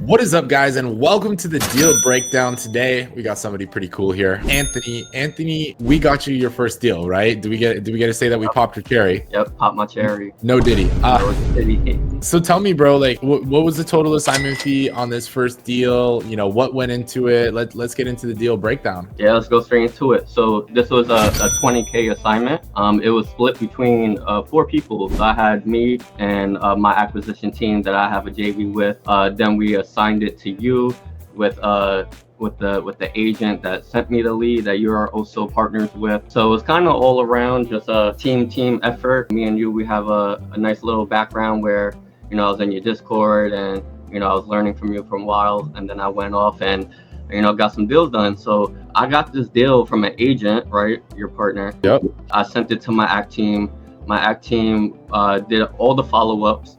What is up, guys, and welcome to the deal breakdown. Today we got somebody pretty cool here. Anthony, we got you your first deal, right? Do we get to say that we popped your cherry? Yep, pop my cherry. No diddy. No diddy. So tell me, bro, like what was the total assignment fee on this first deal? You know, what went into it? Let's get into the deal breakdown. Yeah, let's go straight into it. So this was a 20K assignment. It was split between 4 people. So I had me and my acquisition team that I have a JV with. Then we assigned it to you with the agent that sent me the lead that you are also partners with. So it's kind of all around just a team effort. Me and you, we have a nice little background where, you know, I was in your Discord and, you know, I was learning from you for a while, and then I went off and, you know, got some deals done. So I got this deal from an agent, right? Your partner. Yep. I sent it to my act team. My act team did all the follow-ups.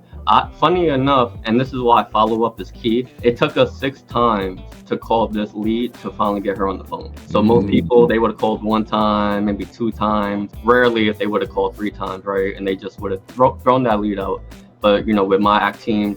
Funny enough, and this is why follow-up is key, it took us 6 times to call this lead to finally get her on the phone. So most people, they would have called 1 time, maybe 2 times, rarely if they would have called 3 times, right? And they just would have thrown that lead out. But, you know, with my act team,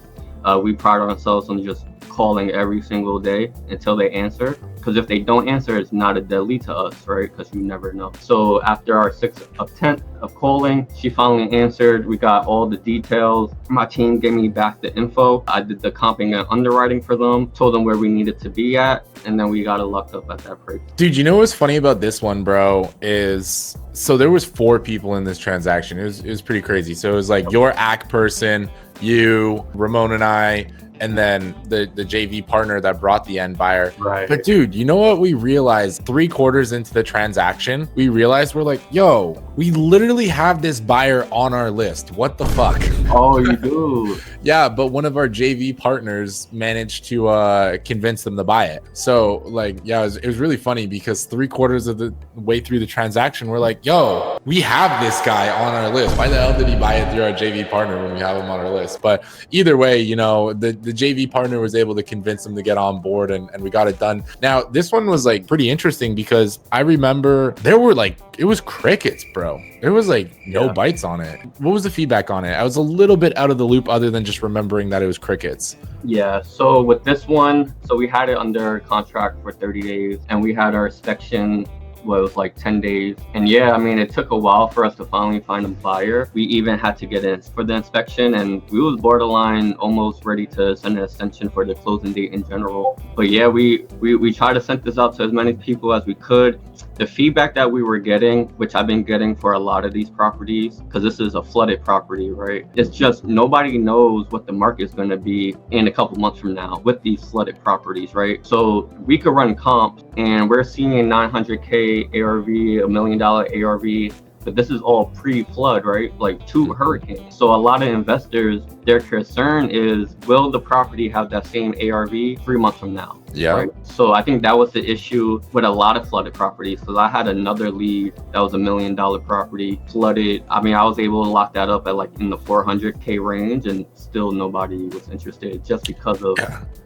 we pride ourselves on just calling every single day until they answer. Because if they don't answer, it's not a dead lead to us, right? Because you never know. So after our 6th attempt of calling, she finally answered. We got all the details. My team gave me back the info. I did the comping and underwriting for them, told them where we needed to be at, and then we got it locked up at that price. Dude, you know what's funny about this one, bro, is so there was 4 people in this transaction. It was pretty crazy. So it was like your act person, you, Ramon and I, and then the JV partner that brought the end buyer. Right. But dude, you know what we realized 3 quarters into the transaction? We realized we're like, yo, we literally have this buyer on our list. What the fuck? Oh, you do? Yeah, but one of our JV partners managed to convince them to buy it. So like, yeah, it was really funny because 3 quarters of the way through the transaction, we're like, yo, we have this guy on our list. Why the hell did he buy it through our JV partner when we have him on our list? But either way, you know, the JV partner was able to convince them to get on board, and we got it done. Now, this one was like pretty interesting because I remember there were like, it was crickets, bro. There was like no bites on it. What was the feedback on it? I was a little bit out of the loop other than just remembering that it was crickets. Yeah, so with this one, so we had it under contract for 30 days and we had our inspection was like 10 days. And yeah, I mean, it took a while for us to finally find a buyer. We even had to get in for the inspection and we was borderline almost ready to send an extension for the closing date in general. But yeah, we tried to send this out to as many people as we could. The feedback that we were getting, which I've been getting for a lot of these properties, because this is a flooded property, right? It's just nobody knows what the market is going to be in a couple months from now with these flooded properties, right? So we could run comps and we're seeing 900K ARV, $1 million ARV, but this is all pre-flood, right? Like 2 hurricanes. So a lot of investors, their concern is, will the property have that same ARV 3 months from now? Yeah. Right? So I think that was the issue with a lot of flooded properties. Because I had another lead that was $1 million property flooded. I mean, I was able to lock that up at like in the 400K range, and still nobody was interested just because of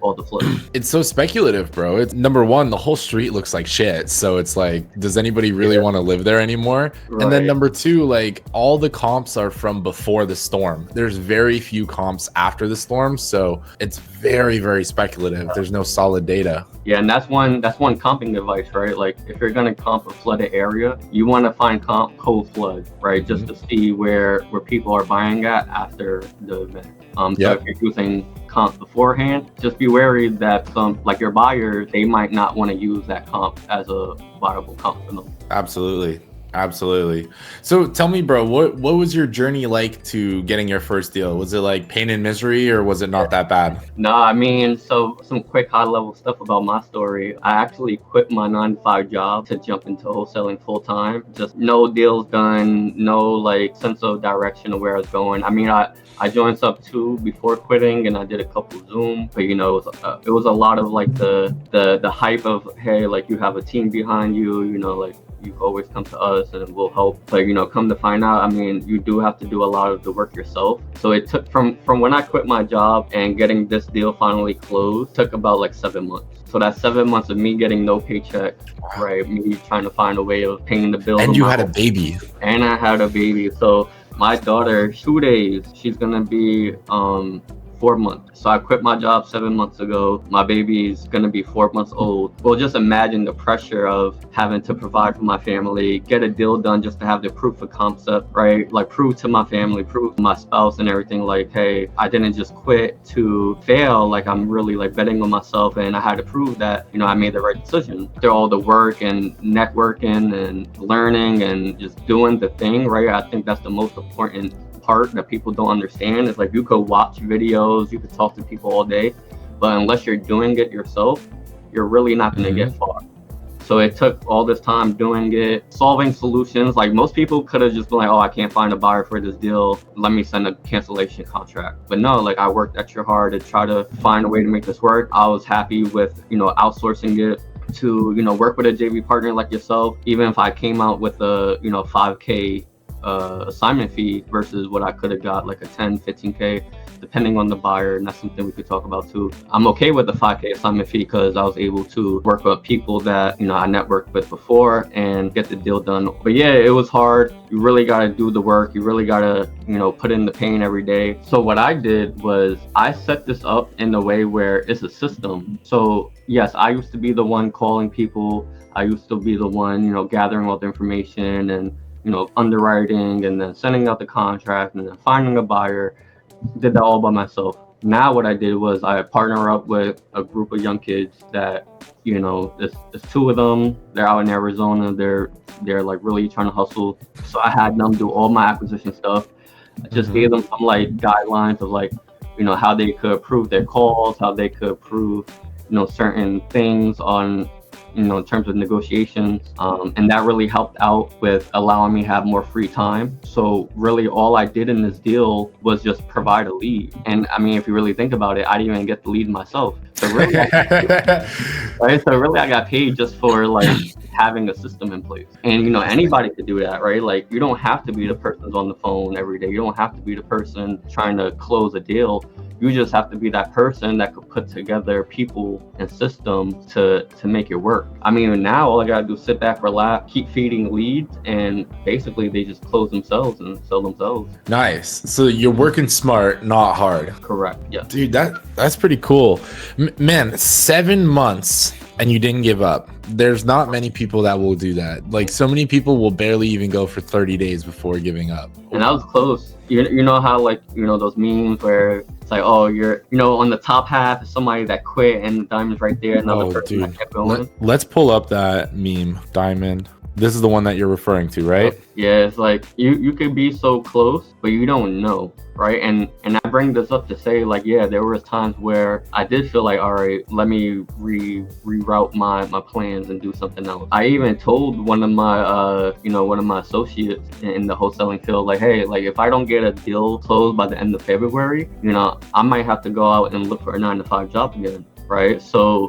all the flooding. It's so speculative, bro. It's number one, the whole street looks like shit. So it's like, does anybody really want to live there anymore? Right. And then number 2, like all the comps are from before the storm. There's very few comps after the storm. So it's very, very speculative. There's no solid data. Yeah, and that's one comping advice, right? Like if you're gonna comp a flooded area, you want to find comp cold flood, right? Just to see where people are buying at after the event. So if you're using comp beforehand, just be wary that some, like your buyers, they might not want to use that comp as a viable comp for them. Absolutely. So tell me, bro, what was your journey like to getting your first deal? Was it like pain and misery, or was it not that bad? No, I mean, so some quick high level stuff about my story. I actually quit my 9-to-5 job to jump into wholesaling full time. Just no deals done, no like sense of direction of where I was going. I mean, I joined Sub 2 before quitting, and I did a couple Zoom, but you know, it was a lot of like the hype of, hey, like you have a team behind you, you know, like you always come to us and we'll help. But you know, come to find out, I mean, you do have to do a lot of the work yourself. So it took from when I quit my job and getting this deal finally closed, took about like 7 months. So that's 7 months of me getting no paycheck, right? Me trying to find a way of paying the bills. And you had a baby. And I had a baby. So my daughter, 2 days, she's gonna be 4 months. So I quit my job 7 months ago. My baby's gonna be 4 months old. Well, just imagine the pressure of having to provide for my family, get a deal done just to have the proof of concept, right? Like prove to my family, prove to my spouse and everything, like, hey, I didn't just quit to fail. Like I'm really like betting on myself, and I had to prove that, I made the right decision. After all the work and networking and learning and just doing the thing, right? I think that's the most important part that people don't understand. Is like you could watch videos, you could talk to people all day, but unless you're doing it yourself, you're really not going to get far. So it took all this time doing it, solving solutions. Like most people could have just been like, oh, I can't find a buyer for this deal, let me send a cancellation contract. But no, like I worked extra hard to try to find a way to make this work. I was happy with, outsourcing it to, work with a JV partner like yourself. Even if I came out with a, 5K assignment fee versus what I could have got like a 10, 15K, depending on the buyer. And that's something we could talk about too. I'm okay with the 5K assignment fee because I was able to work with people that, I networked with before and get the deal done. But yeah, it was hard. You really got to do the work. You really got to, put in the pain every day. So what I did was I set this up in a way where it's a system. So yes, I used to be the one calling people. I used to be the one, gathering all the information and, underwriting and then sending out the contract and then finding a buyer. Did that all by myself. Now what I did was I partner up with a group of young kids that, there's 2 of them. They're out in Arizona. They're like really trying to hustle. So I had them do all my acquisition stuff. I just gave them some like guidelines of like, how they could approve their calls, how they could approve, certain things on, in terms of negotiations. And that really helped out with allowing me to have more free time. So really all I did in this deal was just provide a lead. And I mean, if you really think about it, I didn't even get the lead myself. So really, right? So really I got paid just for like having a system in place. And anybody could do that, right? Like you don't have to be the person who's on the phone every day. You don't have to be the person trying to close a deal. You just have to be that person that could put together people and systems to make it work. I mean, now all I gotta do is sit back, relax, keep feeding leads, and basically they just close themselves and sell themselves. Nice. So you're working smart, not hard. Correct. Yeah. Dude, that's pretty cool. Man, 7 months and you didn't give up. There's not many people that will do that. Like so many people will barely even go for 30 days before giving up. And I was close. You know how like, those memes where it's like, oh, you're, on the top half is somebody that quit and the diamond's right there. Another person that kept going. Let's pull up that meme, diamond. This is the one that you're referring to, right? Yeah, it's like you could be so close, but you don't know, right? And I bring this up to say, like, yeah, there was times where I did feel like, all right, let me reroute my plans and do something else. I even told one of my associates in the wholesaling field, like, hey, like if I don't get a deal closed by the end of February, I might have to go out and look for a 9-to-5 job again. Right. So,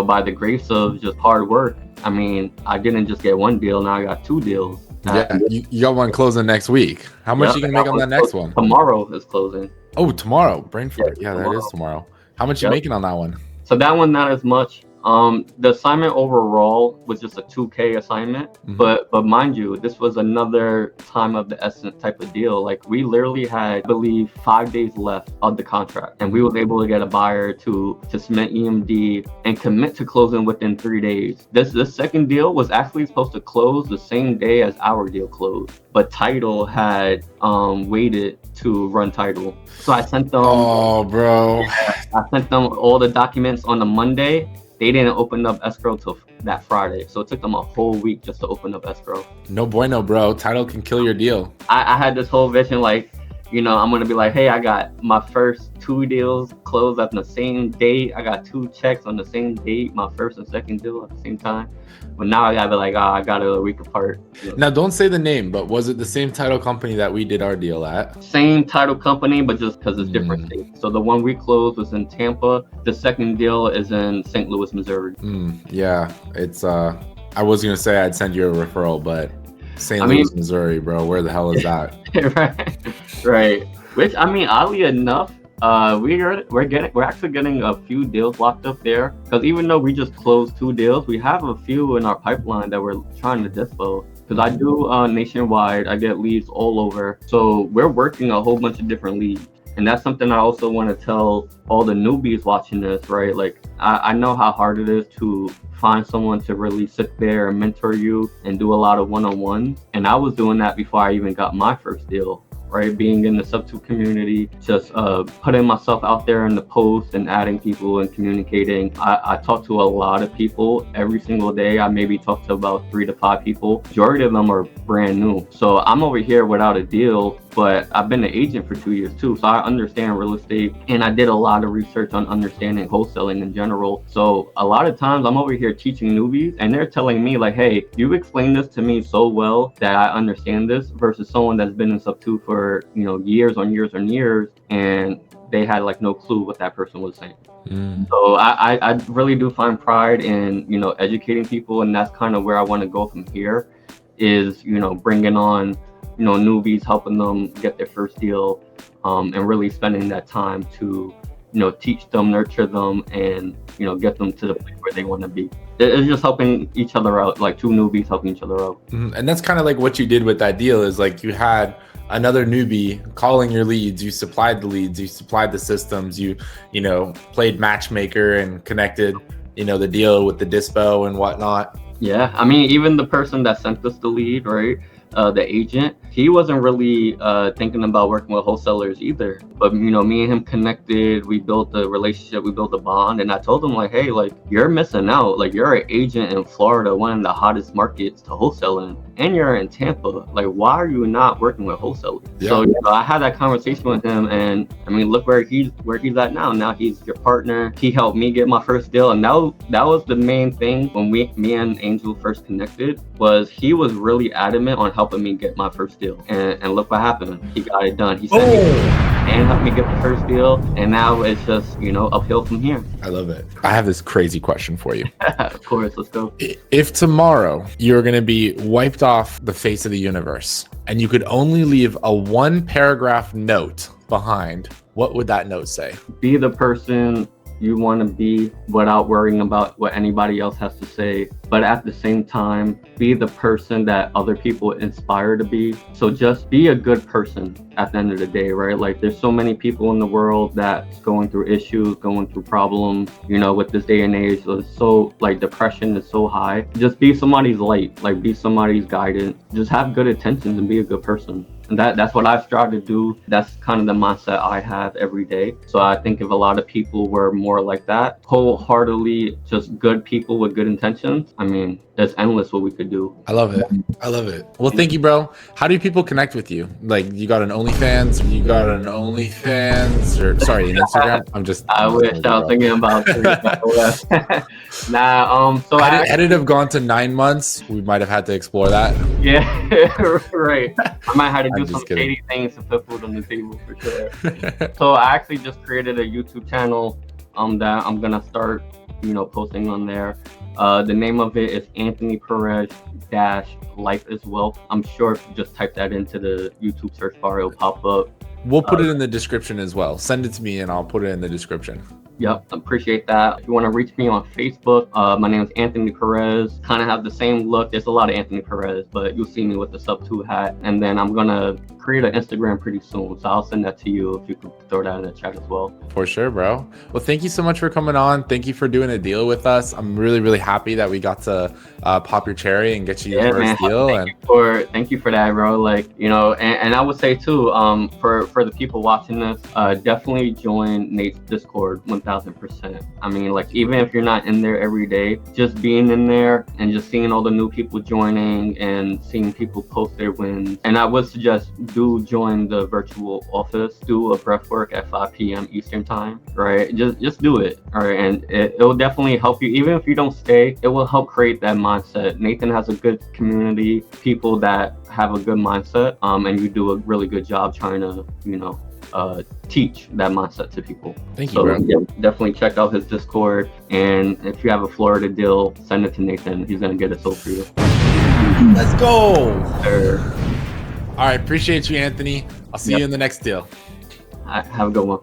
by the grace of just hard work, I mean, I didn't just get 1 deal. Now I got 2 deals. Yeah. You got one closing next week. How much you gonna make on that next one? Tomorrow is closing. Oh, tomorrow. Brain fart. Yeah, that is tomorrow. How much you making on that one? So that one, not as much. The assignment overall was just a 2K assignment, but mind you, this was another time of the essence type of deal. Like we literally had, I believe, 5 days left of the contract, and we was able to get a buyer to submit EMD and commit to closing within 3 days. This second deal was actually supposed to close the same day as our deal closed, but title had waited to run title. So I sent them. Oh, bro! I sent them all the documents on the Monday. They didn't open up escrow till that Friday. So it took them a whole week just to open up escrow. No bueno, bro. Title can kill your deal. I had this whole vision like, I'm going to be like, hey, I got my first 2 deals closed at the same date. I got 2 checks on the same date, my first and second deal at the same time. But now I got to be like, I got it a week apart. Now, don't say the name, but was it the same title company that we did our deal at? Same title company, but just because it's different states. So the one we closed was in Tampa. The second deal is in St. Louis, Missouri. Yeah, it's, I was going to say I'd send you a referral, but St. Louis, Missouri, bro, where the hell is that? Right. Which, I mean, oddly enough, we're actually getting a few deals locked up there, because even though we just closed 2 deals, we have a few in our pipeline that we're trying to dispo. Because I do nationwide, I get leads all over, so we're working a whole bunch of different leads. And that's something I also want to tell all the newbies watching this, right? Like, I know how hard it is to find someone to really sit there and mentor you and do a lot of one-on-ones. And I was doing that before I even got my first deal, right? Being in the sub-2 community, just putting myself out there in the post and adding people and communicating. I talk to a lot of people every single day. I maybe talk to about 3 to 5 people. Majority of them are brand new. So I'm over here without a deal, but I've been an agent for 2 years too. So I understand real estate, and I did a lot of research on understanding wholesaling in general. So a lot of times I'm over here teaching newbies, and they're telling me like, hey, you explained this to me so well that I understand this, versus someone that's been in sub-2 for, you know, years on years on years, and they had like no clue what that person was saying. So I really do find pride in, you know, educating people, and that's kind of where I want to go from here, is, you know, bringing on, you know, newbies, helping them get their first deal, and really spending that time to, you know, teach them, nurture them, and, you know, get them to the place where they want to be. It's just helping each other out, like 2 newbies helping each other out. And that's kind of like what you did with that deal, is like you had another newbie calling your leads, you supplied the leads, you supplied the systems, you know, played matchmaker and connected, you know, the deal with the dispo and whatnot. Yeah, I mean, even the person that sent us the lead, right? The agent, he wasn't really thinking about working with wholesalers either. But, you know, me and him connected, we built a relationship, we built a bond, and I told him like, hey, like, you're missing out. Like, you're an agent in Florida, one of the hottest markets to wholesale in, and you're in Tampa. Like, why are you not working with wholesalers? Yeah. So, you know, I had that conversation with him, and I mean, look where he's at now. Now he's your partner. He helped me get my first deal, and that was the main thing when me and Angel first connected, was he was really adamant on helping me get my first deal, and look what happened. He got it done. He said and helped me get the first deal, and now it's just, you know, uphill from here. I love it. I have this crazy question for you. Of course, let's go. If tomorrow you're going to be wiped off the face of the universe and you could only leave a 1-paragraph note behind, what would that note say? Be the person you want to be without worrying about what anybody else has to say, but at the same time, be the person that other people inspire to be. So just be a good person at the end of the day, right? Like, there's so many people in the world that's going through issues, going through problems, you know, with this day and age. So like, depression is so high. Just be somebody's light, like be somebody's guidance. Just have good intentions and be a good person. And that's what I strive to do. That's kind of the mindset I have every day. So I think if a lot of people were more like that, wholeheartedly just good people with good intentions, I mean, it's endless what we could do. I love it. I love it. Well, thank you, bro. How do people connect with you? Like, you got an OnlyFans? An Instagram? I wish I was thinking about it. So had it have gone to 9 months, we might have had to explore that. Yeah, right. I might have to do some shady things to put food on the table for sure. So I actually just created a YouTube channel that I'm gonna start, you know, posting on there. The name of it is Anthony Perez Life is Wealth. I'm sure if you just type that into the YouTube search bar, it'll pop up. We'll put it in the description as well. Send it to me and I'll put it in the description. Yep, appreciate that. If you want to reach me on Facebook, my name is Anthony Perez. Kind of have the same look. There's a lot of Anthony Perez, but you'll see me with the sub-2 hat. And then I'm gonna create an Instagram pretty soon, so I'll send that to you if you could throw that in the chat as well. For sure, bro. Well, thank you so much for coming on. Thank you for doing a deal with us. I'm really, really happy that we got to pop your cherry and get you your first deal. Thank you for that, bro. Like, you know, and I would say too, for the people watching this, definitely join Nate's Discord 1000%. I mean, like, even if you're not in there every day, just being in there and just seeing all the new people joining and seeing people post their wins. And I would suggest do join the virtual office, do a breath work at 5 p.m. Eastern time, right? Just do it, all right? And it will definitely help you. Even if you don't stay, it will help create that mindset. Nathan has a good community, people that have a good mindset, and you do a really good job trying to, you know, teach that mindset to people. Thank you, bro. Yeah, definitely check out his Discord, and if you have a Florida deal, send it to Nathan. He's gonna get it sold for you. Let's go. Sure. All right, appreciate you, Anthony. I'll see you in the next deal. Have a good one.